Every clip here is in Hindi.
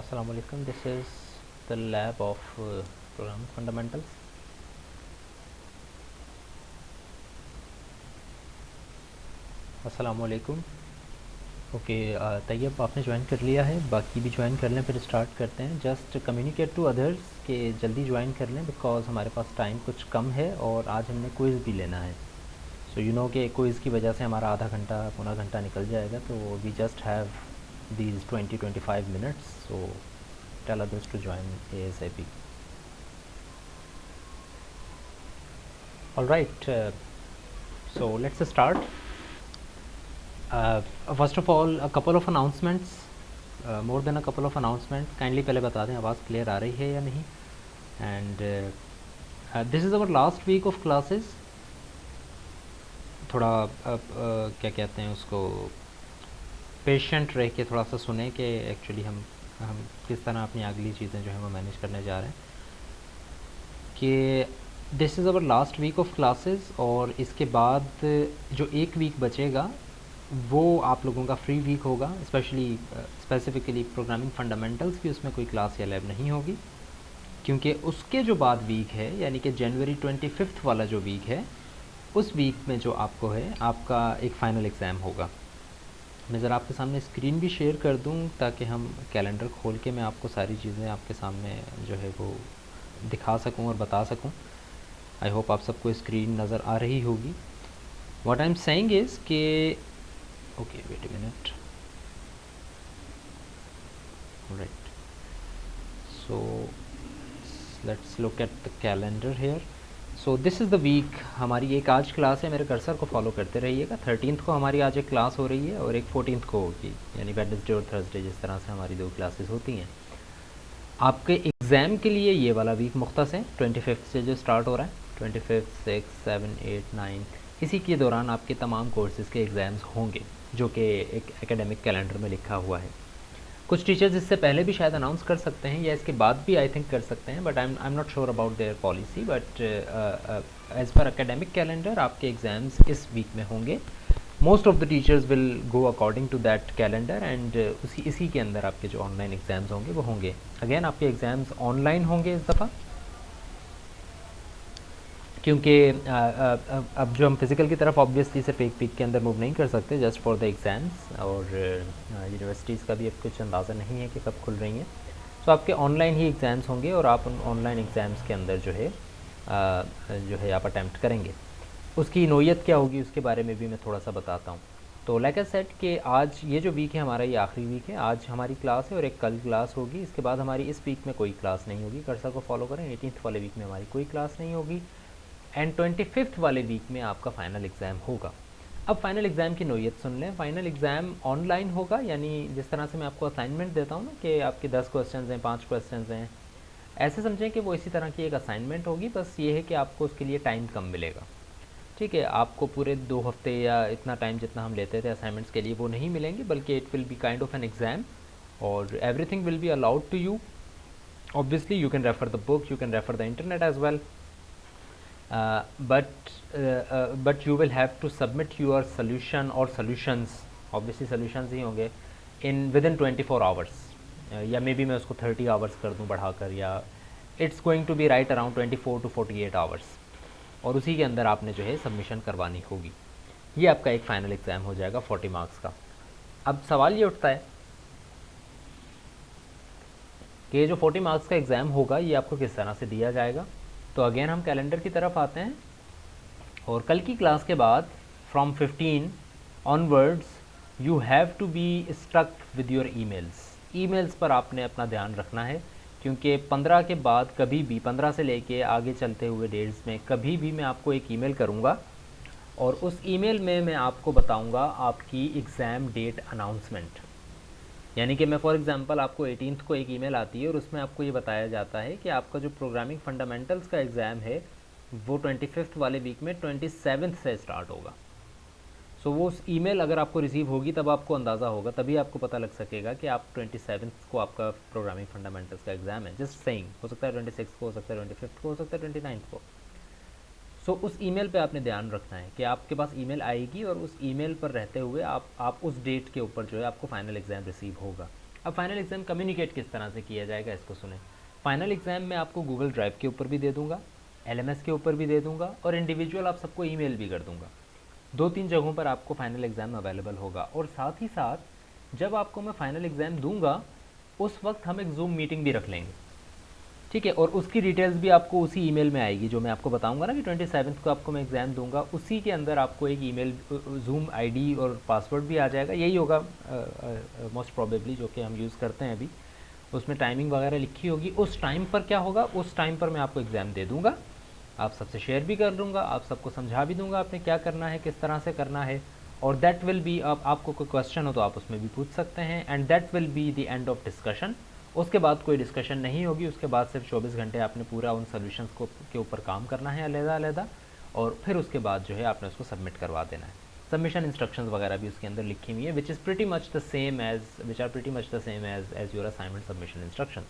Assalamu alaikum. This is the lab of program fundamentals. Assalamu alaikum. Okay Tayyab आपने ज्वाइन कर लिया है, बाकी भी ज्वाइन कर लें, फिर स्टार्ट करते हैं. जस्ट कम्युनिकेट टू अदर्स कि जल्दी ज्वाइन कर लें बिकॉज हमारे पास टाइम कुछ कम है और आज हमने क्विज़ भी लेना है. सो यू नो कि क्विज़ की वजह से हमारा आधा घंटा पौना घंटा निकल जाएगा, तो we just have these 20-25 minutes, so tell others to join ASAP. All right, so let's start. First of all, a couple of announcements, more than a couple of announcements. Kindly पहले बता दें आवाज़ क्लियर आ रही है या नहीं. And this is our last week of classes. थोड़ा क्या कहते हैं उसको, पेशेंट रह के थोड़ा सा सुने कि एक्चुअली हम किस तरह अपनी अगली चीज़ें जो है वो मैनेज करने जा रहे हैं. कि this is our last week of classes और इसके बाद जो एक वीक बचेगा वो आप लोगों का फ्री वीक होगा. स्पेसिफिकली प्रोग्रामिंग फंडामेंटल्स की उसमें कोई क्लास या लैब नहीं होगी, क्योंकि उसके जो बाद वीक है यानी कि जनवरी 25 वाला जो वीक है, उस वीक में जो आपको है आपका एक फ़ाइनल एग्ज़ाम होगा. मैं ज़रा आपके सामने स्क्रीन भी शेयर कर दूं ताकि हम कैलेंडर खोल के मैं आपको सारी चीज़ें आपके सामने जो है वो दिखा सकूं और बता सकूं. आई होप आप सबको स्क्रीन नज़र आ रही होगी. What I am saying is कि okay wait a minute. Right, so let's look at the calendar here. So this is the week. हमारी एक आज क्लास है, मेरे कर्सर को फॉलो करते रहिएगा. 13th को हमारी आज एक क्लास हो रही है और एक 14th को होगी, यानी वेडनेसडे और थर्सडे, जिस तरह से हमारी दो क्लासेस होती हैं. आपके एग्ज़ाम के लिए ये वाला वीक मुख्तस है. 25 से जो स्टार्ट हो रहा है, 25, 6, 7, 8, 9, इसी के दौरान आपके तमाम कोर्सेज़ के एग्ज़ाम्स होंगे जो कि एक एकेडमिक कैलेंडर में लिखा हुआ है. कुछ टीचर्स इससे पहले भी शायद अनाउंस कर सकते हैं या इसके बाद भी आई थिंक कर सकते हैं, but I am not sure about their policy. But as per academic calendar आपके एग्ज़ाम्स इस वीक में होंगे. Most of the teachers will go according to that calendar and इसी के अंदर आपके जो ऑनलाइन एग्ज़ाम्स होंगे वो होंगे. अगेन आपके एग्ज़ाम्स ऑनलाइन होंगे इस दफ़ा, क्योंकि अब जो हम फिज़िकल की तरफ ऑब्वियसली सिर्फ एक वीक के अंदर मूव नहीं कर सकते जस्ट फॉर द एग्ज़ाम्स, और यूनिवर्सिटीज़ का भी अब कुछ अंदाज़ा नहीं है कि कब खुल रही हैं. तो आपके ऑनलाइन ही एग्ज़ाम्स होंगे और आप उन ऑनलाइन एग्ज़ाम्स के अंदर जो है आप अटैम्प्ट करेंगे. उसकी नोयत क्या होगी उसके बारे में भी मैं थोड़ा सा बताता हूँ. तो लाइक आई सेड कि आज ये जो वीक है हमारा, ये आखिरी वीक है. आज हमारी क्लास है और एक कल क्लास होगी. इसके बाद हमारी इस वीक में कोई क्लास नहीं होगी. कर्सर को फॉलो करें. 18th वाले वीक में हमारी कोई क्लास नहीं होगी एंड 25th वाले वीक में आपका फ़ाइनल एग्ज़ाम होगा. अब फाइनल एग्ज़ाम की नोयत सुन लें. फ़ाइनल एग्ज़ाम ऑनलाइन होगा, यानी जिस तरह से मैं आपको असाइनमेंट देता हूँ ना कि आपके 10 क्वेश्चन हैं, 5 क्वेश्चन हैं, ऐसे समझें कि वो इसी तरह की एक असाइनमेंट होगी. बस ये है कि आपको उसके लिए टाइम कम मिलेगा. ठीक है, आपको पूरे 2 हफ्ते या इतना टाइम जितना हम लेते थे असाइनमेंट्स के लिए वो नहीं मिलेंगे, बल्कि it will be kind of an exam और everything will be allowed to you. Obviously you can refer the book, you can refer the internet as well, but you will have to submit your solution or solutions, obviously solutions ही होंगे, in within 24 hours, या मे बी मैं उसको 30 hours कर दूँ बढ़ाकर, या it's going to be right around 24 to 48 hours, और उसी के अंदर आपने जो है सबमिशन करवानी होगी. ये आपका एक फ़ाइनल एग्ज़ाम हो जाएगा 40 मार्क्स का. अब सवाल ये उठता है कि ये जो 40 मार्क्स का एग्ज़ाम होगा ये आपको किस तरह से दिया जाएगा. तो अगेन हम कैलेंडर की तरफ आते हैं और कल की क्लास के बाद from 15 onwards you have to be struck with your emails पर आपने अपना ध्यान रखना है, क्योंकि 15 के बाद कभी भी, 15 से लेके आगे चलते हुए डेट्स में कभी भी मैं आपको एक ईमेल करूँगा और उस ईमेल में मैं आपको बताऊँगा आपकी एग्ज़ाम डेट अनाउंसमेंट. यानी कि मैं फॉर एग्ज़ाम्पल आपको 18th को एक ईमेल आती है और उसमें आपको ये बताया जाता है कि आपका जो प्रोग्रामिंग फंडामेंटल्स का एग्ज़ाम है वो 25th वाले वीक में 27th से स्टार्ट होगा. सो वो उस ईमेल अगर आपको रिसीव होगी तब आपको अंदाज़ा होगा, तभी आपको पता लग सकेगा कि आप 27th को आपका प्रोग्रामिंग फंडामेंटल्स का एग्ज़ाम है. जस्ट सेइंग, हो सकता है 26 को, हो सकता है 25th को, हो सकता है 29th को. सो उस ईमेल पे आपने ध्यान रखना है कि आपके पास ईमेल आएगी और उस ईमेल पर रहते हुए आप उस डेट के ऊपर जो है आपको फाइनल एग्ज़ाम रिसीव होगा. अब फाइनल एग्ज़ाम कम्युनिकेट किस तरह से किया जाएगा इसको सुने। फाइनल एग्ज़ाम मैं आपको गूगल ड्राइव के ऊपर भी दे दूँगा, LMS के ऊपर भी दे दूँगा और इंडिविजुअल आप सबको ईमेल भी कर दूँगा। 2-3 जगहों पर आपको फाइनल एग्ज़ाम अवेलेबल होगा। और साथ ही साथ जब आपको मैं फाइनल एग्ज़ाम दूंगा उस वक्त हम एक जूम मीटिंग भी रख लेंगे, ठीक है। और उसकी डिटेल्स भी आपको उसी ईमेल में आएगी जो मैं आपको बताऊंगा ना कि 27 को आपको मैं एग्ज़ाम दूंगा, उसी के अंदर आपको एक ईमेल जूम आईडी और पासवर्ड भी आ जाएगा। यही होगा मोस्ट प्रोबेबली जो कि हम यूज़ करते हैं अभी। उसमें टाइमिंग वगैरह लिखी होगी। उस टाइम पर क्या होगा, उस टाइम पर मैं आपको एग्ज़ाम दे दूँगा, आप सबसे शेयर भी कर लूँगा, आप सबको समझा भी दूँगा आपने क्या करना है, किस तरह से करना है। और दैट विल बी, आपको कोई क्वेश्चन हो तो आप उसमें भी पूछ सकते हैं, and that will be the end of discussion. उसके बाद कोई डिस्कशन नहीं होगी, उसके बाद सिर्फ 24 घंटे आपने पूरा उन सोल्यूशंस को के ऊपर काम करना है अलग-अलग, और फिर उसके बाद जो है आपने उसको सबमिट करवा देना है। सबमिशन इंस्ट्रक्शंस वगैरह भी उसके अंदर लिखी हुई है which are pretty much the same as your assignment submission instructions.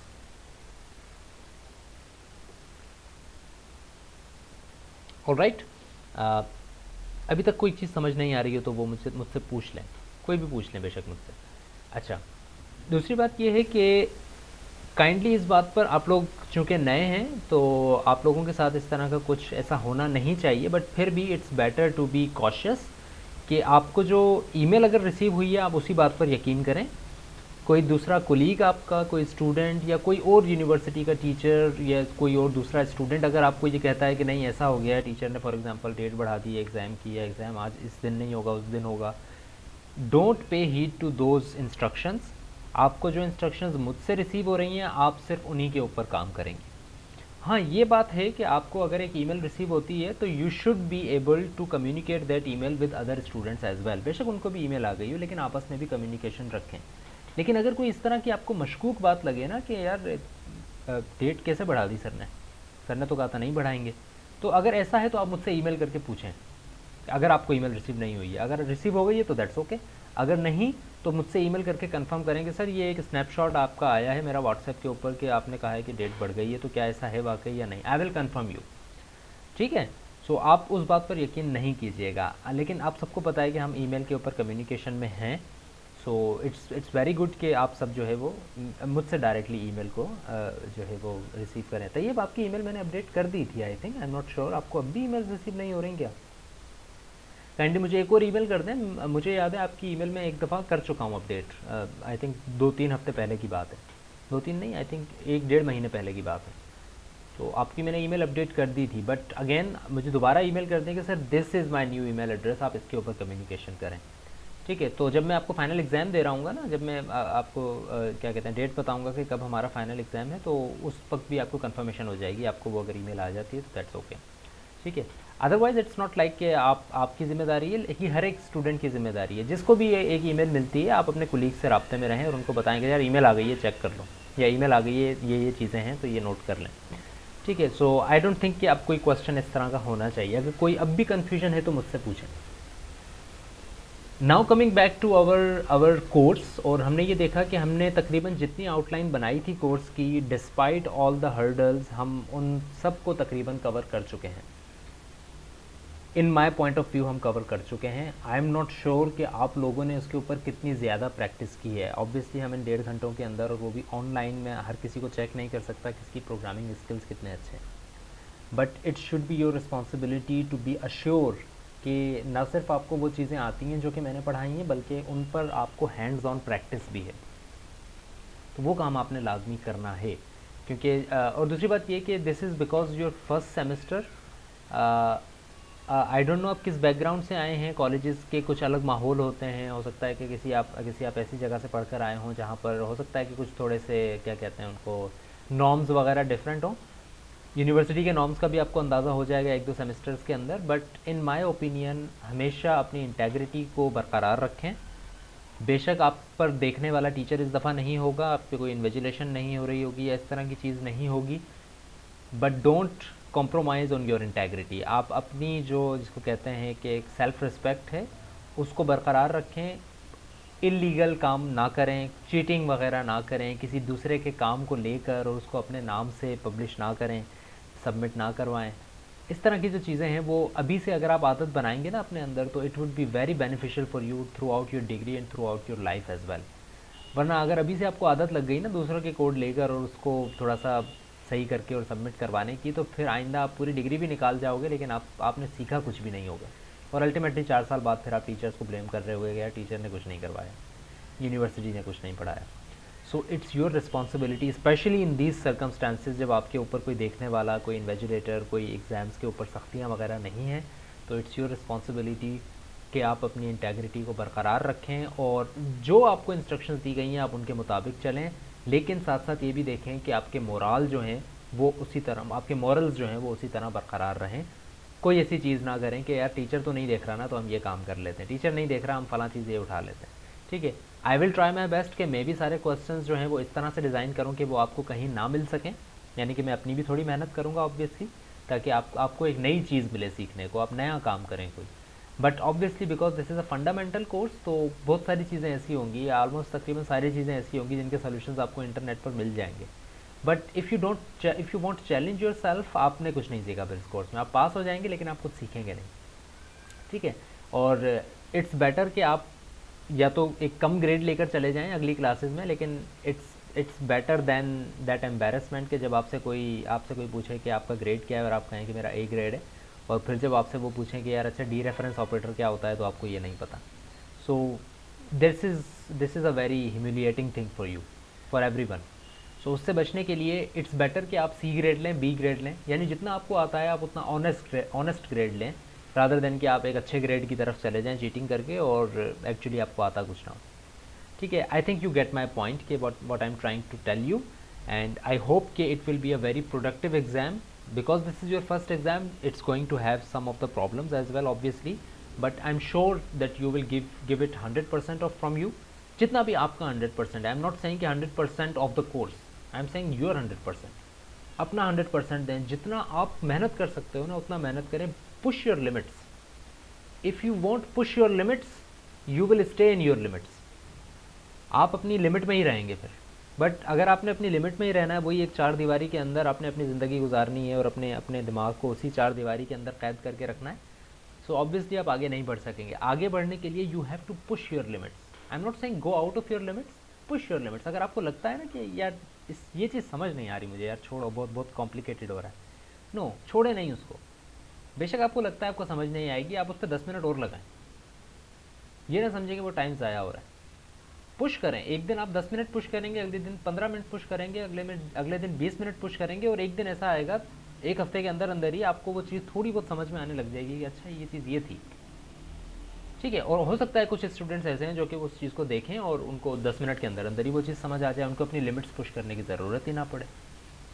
Alright, अभी तक कोई चीज़ समझ नहीं आ रही है तो वो मुझसे पूछ लें, कोई भी पूछ लें बेशक मुझसे। अच्छा, दूसरी बात ये है कि काइंडली इस बात पर आप लोग चूँकि नए हैं तो आप लोगों के साथ इस तरह का कुछ ऐसा होना नहीं चाहिए, बट फिर भी it's better to be cautious कि आपको जो ईमेल अगर रिसीव हुई है आप उसी बात पर यकीन करें। कोई दूसरा कोलीग आपका, कोई स्टूडेंट या कोई और यूनिवर्सिटी का टीचर या कोई और दूसरा स्टूडेंट अगर आपको ये कहता है कि नहीं ऐसा हो गया है, टीचर ने फॉर एग्जांपल डेट बढ़ा दी है एग्ज़ाम की, या एग्ज़ाम आज इस दिन नहीं होगा उस दिन होगा, don't pay heed to those instructions. आपको जो इंस्ट्रक्शंस मुझसे रिसीव हो रही हैं आप सिर्फ उन्हीं के ऊपर काम करेंगे। हाँ, ये बात है कि आपको अगर एक ईमेल रिसीव होती है तो you should be able to communicate that email with other students as well. बेशक उनको भी ईमेल आ गई हो लेकिन आपस में भी कम्युनिकेशन रखें। लेकिन अगर कोई इस तरह की आपको मशकूक बात लगे ना कि यार डेट कैसे बढ़ा दी सर ने तो कहा था नहीं बढ़ाएंगे, तो अगर ऐसा है तो आप मुझसे ईमेल करके पूछें। अगर आपको ईमेल रिसीव नहीं हुई है, अगर रिसीव हो गई है तो दैट्स ओके, अगर नहीं तो मुझसे ईमेल करके कंफर्म करेंगे सर ये एक स्नैपशॉट आपका आया है मेरा व्हाट्सएप के ऊपर कि आपने कहा है कि डेट बढ़ गई है, तो क्या ऐसा है वाकई या नहीं, आई विल कंफर्म यू, ठीक है। सो आप उस बात पर यकीन नहीं कीजिएगा। लेकिन आप सबको पता है कि हम ईमेल के ऊपर कम्युनिकेशन में हैं। सो इट्स वेरी गुड कि आप सब जो है वो मुझसे डायरेक्टली ईमेल को जो है वो रिसीव करें। तैयब आपकी ईमेल मैंने अपडेट कर दी थी I think, I am not sure, आपको अब भी ईमेल रिसीव नहीं हो रही क्या? काइंडली मुझे एक और ईमेल कर दें। मुझे याद है आपकी ईमेल में एक दफ़ा कर चुका हूँ अपडेट, आई थिंक 2-3 हफ्ते पहले की बात है, 2-3 नहीं, आई थिंक 1-1.5 महीने पहले की बात है। तो आपकी मैंने ईमेल अपडेट कर दी थी, बट अगेन मुझे दोबारा ईमेल कर दें कि sir this is my new email address, आप इसके ऊपर कम्युनिकेशन करें, ठीक है। तो जब मैं आपको फाइनल एग्ज़ाम दे रहा हूँ ना, जब मैं आपको क्या कहते हैं डेट बताऊँगा कि कब हमारा फाइनल एग्ज़ाम है, तो उस वक्त भी आपको कंफर्मेशन हो जाएगी, आपको वो अगर ईमेल आ जाती है तो दैट्स ओके, ठीक है। अदरवाइज इट्स नॉट लाइक कि आपकी ज़िम्मेदारी है, ये हर एक स्टूडेंट की ज़िम्मेदारी है। जिसको भी एक ईमेल मिलती है आप अपने कोलीग से रब्ते में रहें और उनको बताएंगे यार ईमेल आ गई है चेक कर लो, या ईमेल आ गई है ये चीज़ें हैं तो ये नोट कर लें, ठीक है। सो आई डोंट थिंक कि अब कोई क्वेश्चन इस तरह का होना चाहिए। अगर कोई अब भी कन्फ्यूजन है तो मुझसे पूछें। Now coming back to our course, और हमने ये देखा कि हमने तकरीबन जितनी आउटलाइन बनाई थी कोर्स की, डिस्पाइट ऑल द हर्डल्स, हम उन सब को तकरीबन कवर कर चुके हैं। इन माई पॉइंट ऑफ व्यू हम कवर कर चुके हैं। आई एम नॉट श्योर कि आप लोगों ने उसके ऊपर कितनी ज़्यादा प्रैक्टिस की है। ऑब्वियसली हम इन 1.5 घंटों के अंदर, और वो भी ऑनलाइन में, हर किसी को चेक नहीं कर सकता किसकी प्रोग्रामिंग स्किल्स कितने अच्छे हैं, but it should be your responsibility to be assure कि न सिर्फ आपको वो चीज़ें आती हैं जो कि मैंने पढ़ाई हैं, बल्कि उन पर आपको हैंड्स ऑन प्रैक्टिस भी है, तो वो काम आपने लाजमी करना है। क्योंकि और दूसरी बात ये कि this is because your first semester. I don't know आप किस बैकग्राउंड से आए हैं, कॉलेजेस के कुछ अलग माहौल होते हैं, हो सकता है कि किसी आप ऐसी जगह से पढ़कर आए हों जहाँ पर हो सकता है कि कुछ थोड़े से क्या कहते हैं उनको, नॉर्म्स वगैरह डिफरेंट हों। यूनिवर्सिटी के नॉर्म्स का भी आपको अंदाज़ा हो जाएगा 1-2 सेमेस्टर्स के अंदर, बट इन माय ओपिनियन हमेशा अपनी इंटेग्रिटी को बरकरार रखें। बेशक आप पर देखने वाला टीचर इस दफ़ा नहीं होगा, आप पे कोई इन्विजिलेशन नहीं हो रही होगी या इस तरह की चीज़ नहीं होगी, but don't compromise on your integrity. आप अपनी जो जिसको कहते हैं कि एक सेल्फ़ रिस्पेक्ट है उसको बरकरार रखें, इल्लीगल काम ना करें, चीटिंग वगैरह ना करें, किसी दूसरे के काम को लेकर और उसको अपने नाम से पब्लिश ना करें, सबमिट ना करवाएं। इस तरह की जो चीज़ें हैं वो अभी से अगर आप आदत बनाएंगे ना अपने अंदर, तो it would be very beneficial for you throughout your degree and throughout your life as well. वरना अगर अभी से आपको आदत लग गई ना दूसरों के कोड लेकर और उसको थोड़ा सा सही करके और सबमिट करवाने की, तो फिर आइंदा आप पूरी डिग्री भी निकाल जाओगे लेकिन आपने सीखा कुछ भी नहीं होगा, और अल्टीमेटली 4 साल बाद फिर आप टीचर्स को ब्लेम कर रहे होगे कि यार टीचर ने कुछ नहीं करवाया, यूनिवर्सिटी ने कुछ नहीं पढ़ाया। So it's your responsibility, specially in these circumstances, जब आपके ऊपर कोई देखने वाला, कोई इन्वेजिलेटर, कोई एग्ज़ाम्स के ऊपर सख्तियाँ वगैरह नहीं हैं, तो इट्स योर रिस्पॉन्सिबिलिटी कि आप अपनी इंटेग्रिटी को बरकरार रखें और जो आपको इंस्ट्रक्शंस दी गई हैं आप उनके मुताबिक चलें, लेकिन साथ साथ ये भी देखें कि आपके मोरल जो हैं वो उसी तरह, आपके मॉरल्स जो हैं वो उसी तरह बरकरार रहें। कोई ऐसी चीज़ ना करें कि यार टीचर तो नहीं देख रहा ना तो हम ये काम कर लेते हैं, टीचर नहीं देख रहा हम फ़लाँ चीज़ ये उठा लेते हैं। ठीक है, I will try my best कि मैं भी सारे क्वेश्चंस जो हैं वो इस तरह से डिज़ाइन करूँ कि वो आपको कहीं ना मिल सकें, यानी कि मैं अपनी भी थोड़ी मेहनत करूँगा ऑब्वियसली, ताकि आपको एक नई चीज़ मिले सीखने को, आप नया काम करें कोई। But obviously because this is a fundamental course, तो बहुत सारी चीज़ें ऐसी होंगी, ऑलमोस्ट तकरीबन सारी चीज़ें ऐसी होंगी जिनके सोल्यूशंस आपको इंटरनेट पर मिल जाएंगे। But if you want challenge your self, आपने कुछ नहीं सीखा फिर इस कोर्स में, आप पास हो जाएंगे लेकिन आप कुछ सीखेंगे नहीं। ठीक है, और इट्स बेटर कि आप या तो एक कम ग्रेड लेकर चले जाएं अगली क्लासेस में, लेकिन it's better than that embarrassment कि जब आपसे कोई पूछे कि आपका ग्रेड क्या है और आप कहें कि मेरा ए ग्रेड है, और फिर जब आपसे वो पूछें कि यार अच्छा डी रेफरेंस ऑपरेटर क्या होता है, तो आपको ये नहीं पता। So this is a very humiliating thing for you, for everyone. So उससे बचने के लिए इट्स बेटर कि आप सी ग्रेड लें, बी ग्रेड लें, यानी जितना आपको आता है आप उतना ऑनेस्ट ग्रेड लें, रादर देन कि आप एक अच्छे ग्रेड की तरफ चले जाएं चीटिंग करके और एक्चुअली आपको आता कुछ ना हो। ठीक है, I think you get my point कि what I am trying to tell you, and I hope कि it will be a very productive exam, because this is your first exam. It's going to have some of the problems as well obviously, but I'm sure that you will give it 100% of from you, जितना भी आपका 100% है। I'm not saying कि 100% of the course, I'm saying your 100%, अपना 100% दें, जितना आप मेहनत कर सकते हो ना उतना मेहनत करें। push your limits, if you won't push your limits you will stay in your limits, आप अपनी लिमिट में ही रहेंगे फिर। बट अगर आपने अपनी लिमिट में ही रहना है, वही एक चार दीवारी के अंदर आपने अपनी ज़िंदगी गुजारनी है और अपने दिमाग को उसी चार दीवारी के अंदर कैद करके रखना है, सो ऑब्वियसली आप आगे नहीं बढ़ सकेंगे। आगे बढ़ने के लिए you have to push your limits. I am not saying go out of your limits, push your limits. अगर आपको लगता है ना कि यार ये चीज़ समझ नहीं आ रही मुझे, यार छोड़ो, बहुत बहुत कॉम्प्लिकेटेड हो रहा है, नो, छोड़े नहीं उसको। बेशक आपको लगता है आपको समझ नहीं आएगी, आप उस पर 10 मिनट और लगाएं, ये ना समझें कि वो टाइम ज़ाया हो रहा है। पुश करें, एक दिन आप 10 मिनट पुश करेंगे, अगले दिन 15 मिनट पुश करेंगे, अगले दिन 20 मिनट पुश करेंगे, और एक दिन ऐसा आएगा एक हफ्ते के अंदर अंदर ही आपको वो चीज़ थोड़ी बहुत समझ में आने लग जाएगी कि अच्छा ये चीज़ ये थी। ठीक है, और हो सकता है कुछ स्टूडेंट्स ऐसे हैं जो कि उस चीज़ को देखें और उनको 10 मिनट के अंदर अंदर ही वो चीज़ समझ आ जाए, उनको अपनी लिमिट्स पुश करने की ज़रूरत ही ना पड़े।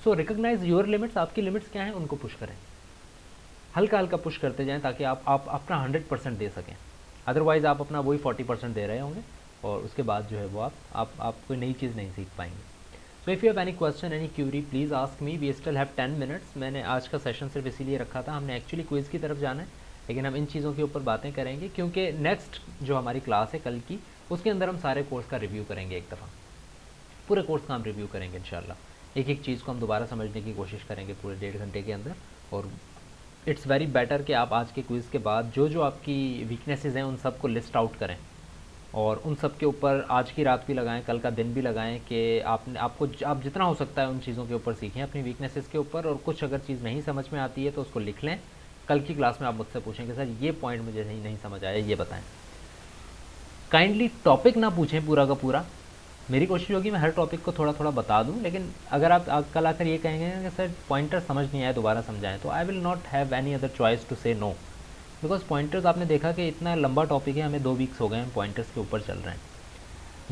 सो रिकग्नाइज योर लिमिट्स, आपकी लिमिट्स क्या हैं उनको पुश करें, हल्का हल्का पुश करते जाएँ ताकि आप अपना 100% दे सकें। अदरवाइज़ आप अपना वही 40% दे रहे होंगे और उसके बाद जो है वो आप कोई नई चीज़ नहीं सीख पाएंगे। So if you have any question, any query, please ask me, we still have 10 minutes. मैंने आज का सेशन सिर्फ इसीलिए रखा था, हमने एक्चुअली क्विज़ की तरफ जाना है, लेकिन हम इन चीज़ों के ऊपर बातें करेंगे क्योंकि नेक्स्ट जो हमारी क्लास है कल की, उसके अंदर हम सारे कोर्स का रिव्यू करेंगे, एक दफ़ा पूरे कोर्स का हम रिव्यू करेंगे इंशाल्लाह। एक एक चीज़ को हम दोबारा समझने की कोशिश करेंगे पूरे 1.5 घंटे के अंदर। और इट्स वेरी बेटर कि आप आज के क्विज़ के बाद जो जो आपकी वीकनेसेस हैं उन सब को लिस्ट आउट करें और उन सब के ऊपर आज की रात भी लगाएं, कल का दिन भी लगाएं कि आप जितना हो सकता है उन चीज़ों के ऊपर सीखें, अपनी वीकनेसेस के ऊपर। और कुछ अगर चीज़ नहीं समझ में आती है तो उसको लिख लें, कल की क्लास में आप मुझसे पूछेंगे सर ये पॉइंट मुझे नहीं समझ आया, ये बताएं। काइंडली टॉपिक ना पूछें पूरा का पूरा, मेरी कोशिश होगी मैं हर टॉपिक को थोड़ा थोड़ा बता दूं, लेकिन अगर आप कल आकर ये कहेंगे कि सर पॉइंटर समझ नहीं आया, दोबारा समझाएं, तो I will not have any other choice to say no, because pointers आपने देखा कि इतना लंबा टॉपिक है, हमें 2 वीक्स हो गए हैं पॉइंटर्स के ऊपर चल रहे हैं।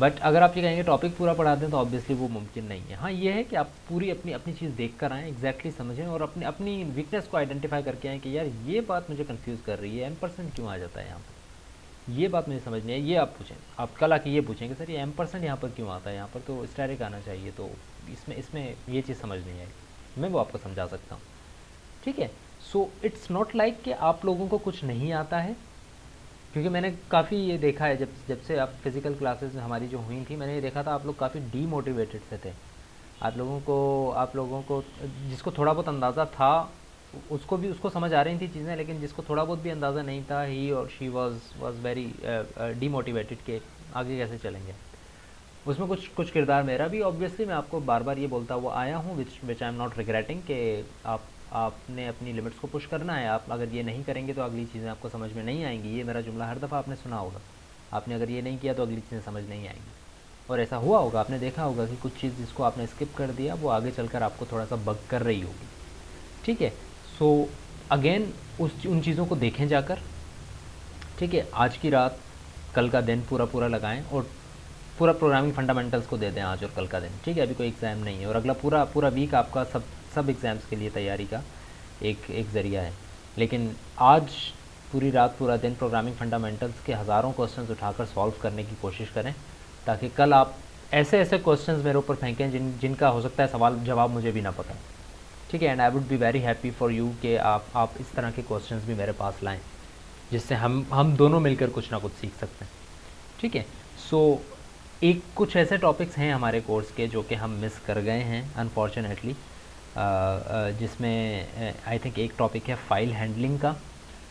बट अगर आप ये कहेंगे टॉपिक पूरा पढ़ा दें तो ऑब्वियसली वो मुमकिन नहीं है। हाँ ये है कि आप पूरी अपनी चीज़ देख कर आएँ, एग्जैक्टली समझें और अपनी वीकनेस को आइडेंटिफाई करके आएँ कि यार ये बात मुझे कन्फ्यूज़ कर रही है, M% क्यों आ जाता है यहाँ पर, ये बात मुझे समझ नहीं है, ये आप पूछें। आप कल आके ये पूछेंगे सर ये M% यहाँ पर क्यों आता है, यहाँ पर तो स्टैटिक आना चाहिए, तो इसमें ये चीज़ समझ नहीं आएगी, मैं वो आपको समझा सकता हूँ। ठीक है, सो इट्स नॉट लाइक कि आप लोगों को कुछ नहीं आता है, क्योंकि मैंने काफ़ी ये देखा है जब से आप फिज़िकल क्लासेस हमारी जो हुई थी, मैंने ये देखा था आप लोग काफ़ी डीमोटिवेटेड से थे। आप लोगों को जिसको थोड़ा बहुत अंदाज़ा था उसको समझ आ रही थी चीज़ें, लेकिन जिसको थोड़ा बहुत भी अंदाज़ा नहीं था, ही और शी वाज वेरी डीमोटिवेटेड के आगे कैसे चलेंगे। उसमें कुछ कुछ किरदार मेरा भी ऑब्वियसली, मैं आपको बार बार ये बोलता हुआ आया हूँ, विच आई एम नॉट रिग्रेटिंग, कि आपने अपनी लिमिट्स को पुश करना है। आप अगर ये नहीं करेंगे तो अगली चीज़ें आपको समझ में नहीं आएंगी। ये मेरा जुमला हर दफ़ा आपने सुना होगा, आपने अगर ये नहीं किया तो अगली चीज़ें समझ नहीं आएंगी। और ऐसा हुआ होगा, आपने देखा होगा कि कुछ चीज़ जिसको आपने स्किप कर दिया वो आगे चलकर आपको थोड़ा सा बग कर रही होगी। ठीक है, सो अगेन उन चीज़ों को देखें जाकर। ठीक है, आज की रात कल का दिन पूरा पूरा लगाएं और पूरा प्रोग्रामिंग फंडामेंटल्स को दे दें आज और कल का दिन। ठीक है, अभी कोई एग्ज़ाम नहीं है और अगला पूरा पूरा वीक आपका सब एग्ज़ाम्स के लिए तैयारी का एक ज़रिया है। लेकिन आज पूरी रात पूरा दिन प्रोग्रामिंग फंडामेंटल्स के हज़ारों क्वेश्चंस उठाकर सॉल्व करने की कोशिश करें, ताकि कल आप ऐसे ऐसे क्वेश्चंस मेरे ऊपर फेंकें जिनका हो सकता है सवाल जवाब मुझे भी ना पता। ठीक है, and I would be very happy for you कि आप इस तरह के क्वेश्चंस भी मेरे पास लाएं, जिससे हम दोनों मिलकर कुछ ना कुछ सीख सकते हैं। ठीक है, सो एक कुछ ऐसे टॉपिक्स हैं हमारे कोर्स के जो कि हम मिस कर गए हैं अनफॉर्चुनेटली, जिसमें आई थिंक एक टॉपिक है फाइल हैंडलिंग का,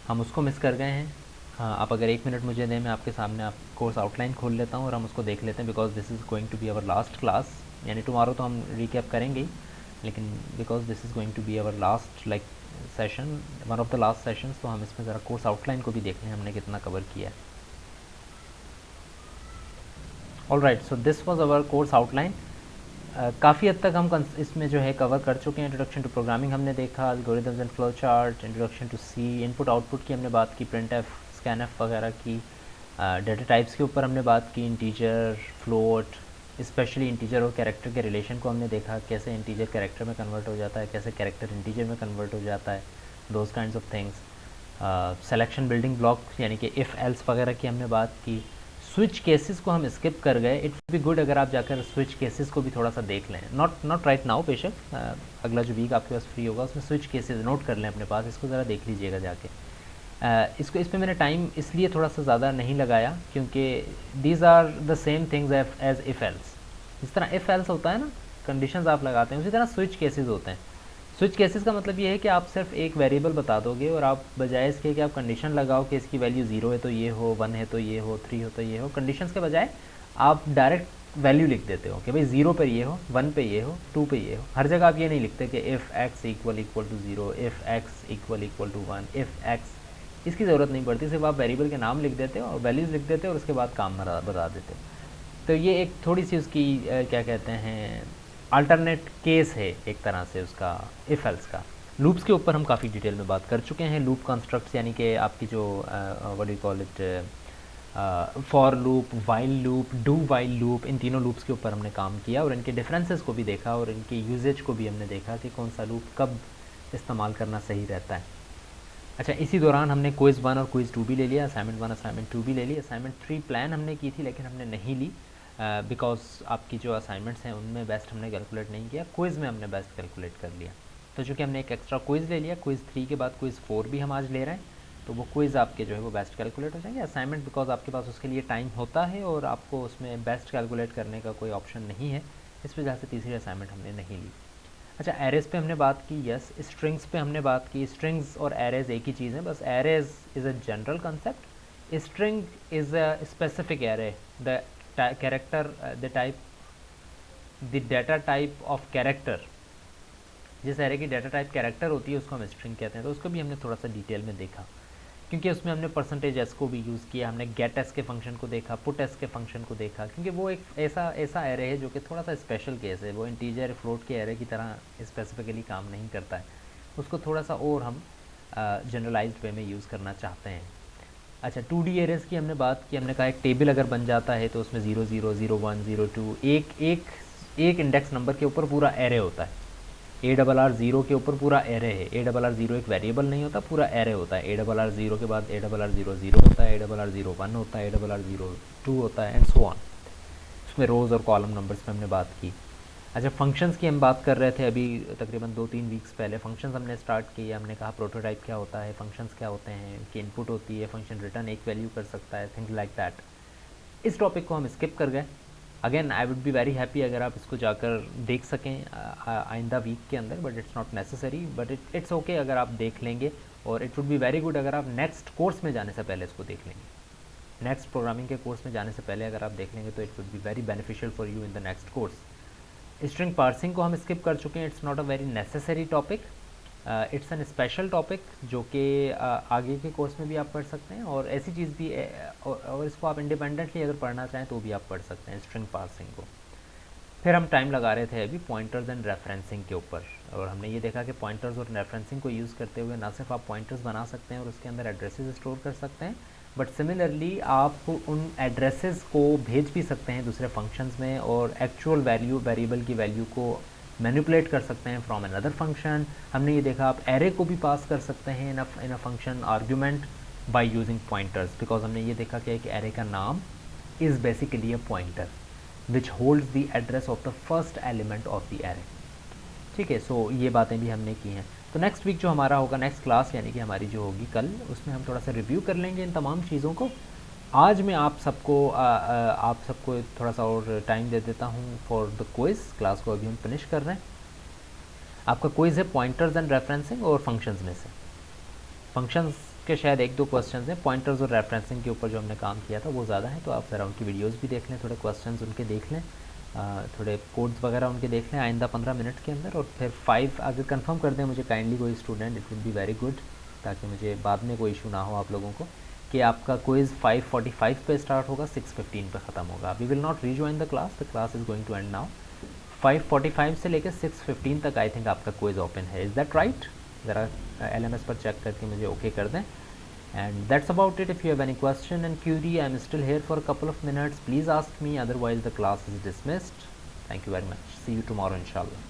हम उसको मिस कर गए हैं। हाँ, आप अगर 1 मिनट मुझे दें, मैं आपके सामने आप कोर्स आउटलाइन खोल लेता हूँ और हम उसको देख लेते हैं, because this is going to be our last class. यानी टुमारो तो हम रिकैप करेंगे ही, लेकिन because this is going to be our last like session, one of the last sessions, तो हम इसमें ज़रा कोर्स आउटलाइन को भी देख लें हमने कितना कवर किया है। All right, so this was our course outline. काफ़ी हद तक हम इसमें जो है कवर कर चुके हैं। इंट्रोडक्शन टू प्रोग्रामिंग हमने देखा, algorithms and flow chart, introduction to C, input output की हमने बात की, प्रिंट एफ, स्कैन एफ वगैरह की, डेटा टाइप्स के ऊपर हमने बात की, इंटीजर, फ्लोट, स्पेशली इंटीजर और कैरेक्टर के रिलेशन को हमने देखा, कैसे इंटीजर कैरेक्टर में कन्वर्ट हो जाता है, कैसे कैरेक्टर इंटीजर में कन्वर्ट हो जाता है, those kinds of things. Selection building block यानी कि इफ़ एल्स वगैरह की हमने बात की। स्विच केसेस को हम स्किप कर गए। इट वुड बी गुड अगर आप जाकर स्विच केसेस को भी थोड़ा सा देख लें, नॉट राइट नाउ बेशक, अगला जो वीक आपके पास फ्री होगा उसमें स्विच केसेस नोट कर लें अपने पास, इसको ज़रा देख लीजिएगा जाके। इस पर मैंने टाइम इसलिए थोड़ा सा ज़्यादा नहीं लगाया क्योंकि these are the same things as if else. जिस तरह इफ़ एल्स होता है ना, कंडीशंस आप लगाते हैं, उसी तरह स्विच केसेस होते हैं। स्विच केसेस का मतलब ये है कि आप सिर्फ एक वेरिएबल बता दोगे और आप बजाय इसके कि आप कंडीशन लगाओ कि इसकी वैल्यू 0 है तो ये हो, 1 है तो ये हो, 3 हो तो ये हो, कंडीशंस के बजाय आप डायरेक्ट वैल्यू लिख देते हो कि भाई 0 पर ये हो, 1 पे ये हो, 2 पे ये हो। हर जगह आप ये नहीं लिखते कि if X equal to 0, if X equal to 1, if X, इसकी ज़रूरत नहीं पड़ती। सिर्फ आप वेरिएबल के नाम लिख देते हो और वैल्यूज़ लिख देते हो और उसके बाद काम बता देते हो। तो ये एक थोड़ी सी उसकी क्या कहते हैं, अल्टरनेट केस है एक तरह से उसका, इफ़ एल्स का। लूप्स के ऊपर हम काफ़ी डिटेल में बात कर चुके हैं। लूप कंस्ट्रक्ट्स यानी कि आपकी जो what do you call it, for loop, while loop, do while loop, इन तीनों लूप्स के ऊपर हमने काम किया और इनके डिफरेंसेस को भी देखा और इनके यूजेज को भी हमने देखा कि कौन सा लूप कब इस्तेमाल करना सही रहता है। अच्छा, इसी दौरान हमने क्विज़ 1 और क्विज़ 2 भी ले लिया, असाइनमेंट 1 असाइनमेंट 2 भी ले ली। असाइनमेंट 3 प्लान हमने की थी लेकिन हमने नहीं ली बिकॉज आपकी जो असाइनमेंट्स हैं उनमें बेस्ट हमने कैलकुलेट नहीं किया, क्विज़ में हमने बेस्ट कैलकुलेट कर लिया। तो चूँकि हमने एक एक्स्ट्रा क्विज़ ले लिया, क्विज़ 3 के बाद क्विज़ 4 भी हम आज ले रहे हैं, तो वो क्विज़ आपके जो है वो बेस्ट कैलकुलेट हो जाएंगे। असाइनमेंट बिकॉज आपके पास उसके लिए टाइम होता है और आपको उसमें बेस्ट कैलकुलेट करने का कोई ऑप्शन नहीं है, इस वजह से तीसरी असाइनमेंट हमने नहीं ली। अच्छा, एरेज़ पे हमने बात की, यस। स्ट्रिंग्स पे हमने बात की। स्ट्रिंग्स और एरेज़ एक ही चीज़ है, बस arrays is a general concept, string is a specific array, the character, the type, the data type of character, जिस एरे की डाटा टाइप कैरेक्टर होती है उसको हम स्ट्रिंग कहते हैं। तो उसको भी हमने थोड़ा सा डिटेल में देखा क्योंकि उसमें हमने परसेंटेज एस को भी यूज़ किया, हमने गेट एस के फंक्शन को देखा, पुट एस के फंक्शन को देखा, क्योंकि वो एक ऐसा एरे है जो कि थोड़ा सा स्पेशल केस है, वो इंटीजर फ्लोट के एरे की तरह स्पेसिफिकली काम नहीं करता है, उसको थोड़ा सा और हम जनरलाइज्ड वे में यूज़ करना चाहते हैं। अच्छा, 2D एरेज़ की हमने बात की, हमने कहा एक टेबल अगर बन जाता है तो उसमें 0 0 0 1 0 2 एक इंडेक्स नंबर के ऊपर पूरा एरे होता है। ARR0 के ऊपर पूरा एरे है। ARR0 एक वेरिएबल नहीं होता, पूरा एरे होता है। ARR0 के बाद ARR00 होता है, ARR01 होता है, ARR02 होता है एंड सो ऑन। उसमें रोज़ और कॉलम नंबर्स पे हमने बात की। अच्छा, फंक्शंस की हम बात कर रहे थे अभी तकरीबन 2-3 वीक्स पहले फंक्शंस हमने स्टार्ट किया। हमने कहा प्रोटोटाइप क्या होता है, फंक्शंस क्या होते हैं, उनकी इनपुट होती है, फंक्शन रिटर्न एक वैल्यू कर सकता है, थिंग्स लाइक दैट। इस टॉपिक को हम स्किप कर गए। Again I would be very happy अगर आप इसको जाकर देख सकें आइंदा वीक के अंदर, but it's not necessary, but it's okay अगर आप देख लेंगे, और it would be very good अगर आप नेक्स्ट कोर्स में जाने से पहले इसको देख लेंगे। नेक्स्ट प्रोग्रामिंग के कोर्स में जाने से पहले अगर आप देख लेंगे तो it would be very beneficial for you in the next course. String parsing को हम स्किप कर चुके हैं, it's not a very necessary topic, it's an special topic जो कि आगे के कोर्स में भी आप पढ़ सकते हैं, और ऐसी चीज़ भी और इसको आप इंडिपेंडेंटली अगर पढ़ना चाहें तो भी आप पढ़ सकते हैं स्ट्रिंग पार्सिंग को। फिर हम टाइम लगा रहे थे अभी पॉइंटर्स एंड रेफरेंसिंग के ऊपर, और हमने ये देखा कि पॉइंटर्स और रेफरेंसिंग को यूज़ करते हुए ना सिर्फ आप पॉइंटर्स बना सकते हैं और उसके अंदर एड्रेसेस स्टोर कर सकते हैं, बट सिमिलरली आप उन एड्रेसेस को भेज भी सकते हैं दूसरे फंक्शंस में, और एक्चुअल वैल्यू वेरिएबल की वैल्यू को मैनिपुलेट कर सकते हैं फ्रॉम अनदर फंक्शन। हमने ये देखा आप एरे को भी पास कर सकते हैं in a function argument by using pointers, because हमने ये देखा कि एक एरे का नाम is basically a pointer which holds the address of the first element of the array. ठीक है, सो ये बातें भी हमने की हैं। तो नेक्स्ट वीक जो हमारा होगा, नेक्स्ट क्लास यानी कि हमारी जो होगी कल, उसमें हम थोड़ा सा रिव्यू कर लेंगे इन तमाम चीज़ों को। आज मैं आप सबको थोड़ा सा और टाइम दे देता हूँ फॉर द क्विज़। क्लास को अभी हम फिनिश कर रहे हैं। आपका क्विज़ है पॉइंटर्स एंड रेफरेंसिंग और फंक्शंस में से। फंक्शंस के शायद 1-2 क्वेश्चंस हैं, पॉइंटर्स और रेफरेंसिंग के ऊपर जो हमने काम किया था वो ज़्यादा है, तो आप ज़रा उनकी वीडियोस भी देख लें, थोड़े क्वेश्चंस उनके देख लें, थोड़े कोड्स वगैरह उनके देख लें आइंदा 15 मिनट के अंदर। और फिर 5 अगर कंफर्म कर दें मुझे काइंडली कोई student, it would be very good, ताकि मुझे बाद में कोई इशू ना हो आप लोगों को, कि आपका क्विज़ 5:45 पे स्टार्ट होगा, 6:15 पे ख़त्म होगा। We will not rejoin the class is going to end now. 5:45 से लेकर 6:15 तक आई थिंक आपका क्विज़ ओपन है। Is that right? ज़रा LMS पर चेक करके मुझे ओके कर दें। And that's about it. If you have any question and query, I'm still here for a couple of minutes. Please ask me, otherwise the class is dismissed. Thank you very much. See you tomorrow, inshallah.